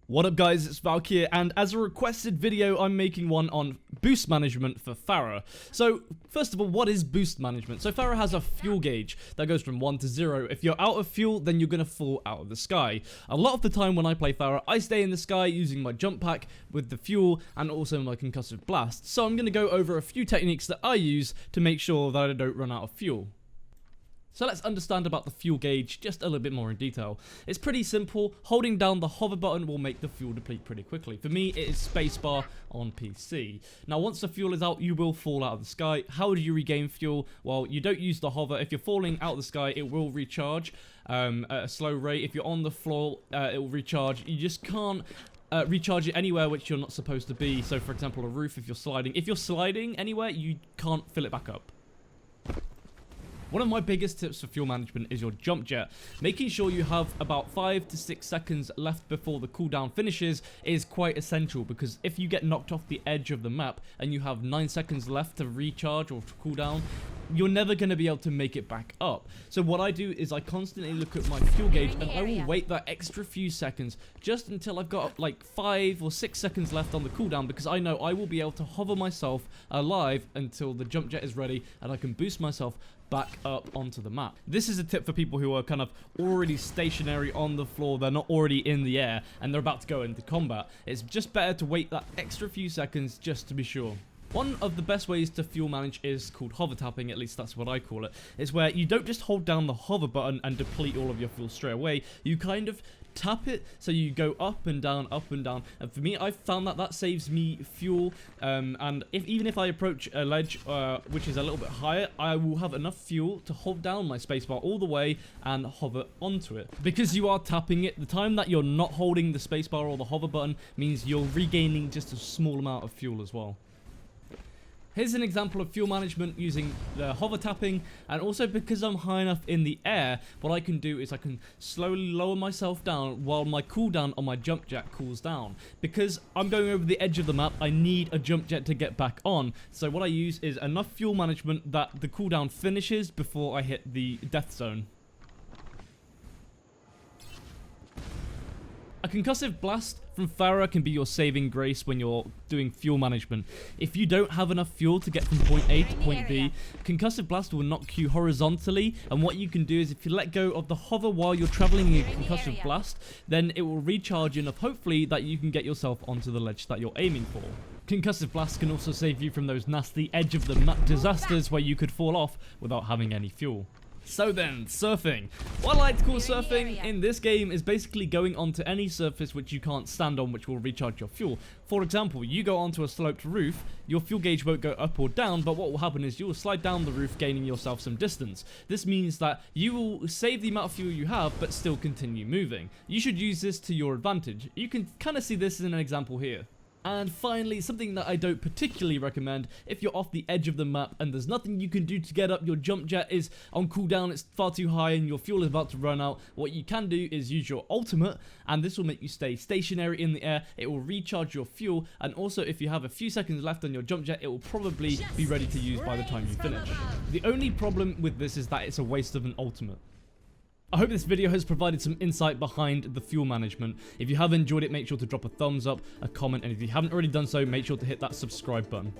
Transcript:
What up guys, it's Valk here, and as a requested video, I'm making one on boost management for Pharah. So, first of all, what is boost management? So Pharah has a fuel gauge that goes from 1 to 0. If you're out of fuel, then you're going to fall out of the sky. A lot of the time when I play Pharah, I stay in the sky using my jump pack with the fuel and also my concussive blast. So I'm going to go over a few techniques that I use to make sure that I don't run out of fuel. So let's understand about the fuel gauge just a little bit more in detail. It's pretty simple. Holding down the hover button will make the fuel deplete pretty quickly. For me, it is spacebar on PC. Now, once the fuel is out, you will fall out of the sky. How do you regain fuel? Well, you don't use the hover. If you're falling out of the sky, it will recharge at a slow rate. If you're on the floor, it will recharge. You just can't recharge it anywhere which you're not supposed to be. So, for example, a roof, if you're sliding anywhere, you can't fill it back up. One of my biggest tips for fuel management is your jump jet. Making sure you have about 5 to 6 seconds left before the cooldown finishes is quite essential, because if you get knocked off the edge of the map and you have 9 seconds left to recharge or to cooldown, you're never going to be able to make it back up. So what I do is I constantly look at my fuel gauge and I will wait that extra few seconds just until I've got like 5 or 6 seconds left on the cooldown, because I know I will be able to hover myself alive until the jump jet is ready and I can boost myself back up onto the map. This is a tip for people who are kind of already stationary on the floor, they're not already in the air and they're about to go into combat. It's just better to wait that extra few seconds just to be sure. One of the best ways to fuel manage is called hover tapping, at least that's what I call it. It's where you don't just hold down the hover button and deplete all of your fuel straight away. You kind of tap it, so you go up and down, up and down. And for me, I've found that that saves me fuel. And even if I approach a ledge which is a little bit higher, I will have enough fuel to hold down my spacebar all the way and hover onto it. Because you are tapping it, the time that you're not holding the spacebar or the hover button means you're regaining just a small amount of fuel as well. Here's an example of fuel management using the hover tapping, and also because I'm high enough in the air, what I can do is I can slowly lower myself down while my cooldown on my jump jet cools down. Because I'm going over the edge of the map, I need a jump jet to get back on. So what I use is enough fuel management that the cooldown finishes before I hit the death zone. A concussive blast from Pharah can be your saving grace when you're doing fuel management. If you don't have enough fuel to get from point A to point B, concussive blast will knock you horizontally, and what you can do is if you let go of the hover while you're traveling in a concussive blast, then it will recharge enough, hopefully, that you can get yourself onto the ledge that you're aiming for. Concussive blast can also save you from those nasty edge of the map disasters where you could fall off without having any fuel. So then, surfing. What I like to call surfing in this game is basically going onto any surface which you can't stand on, which will recharge your fuel. For example, you go onto a sloped roof, your fuel gauge won't go up or down, but what will happen is you will slide down the roof, gaining yourself some distance. This means that you will save the amount of fuel you have, but still continue moving. You should use this to your advantage. You can kind of see this in an example here. And finally, something that I don't particularly recommend, if you're off the edge of the map and there's nothing you can do to get up, your jump jet is on cooldown, it's far too high and your fuel is about to run out, what you can do is use your ultimate, and this will make you stay stationary in the air. It will recharge your fuel, and also if you have a few seconds left on your jump jet, it will probably be ready to use by the time you finish. The only problem with this is that it's a waste of an ultimate. I hope this video has provided some insight behind the fuel management. If you have enjoyed it, make sure to drop a thumbs up, a comment, and if you haven't already done so, make sure to hit that subscribe button.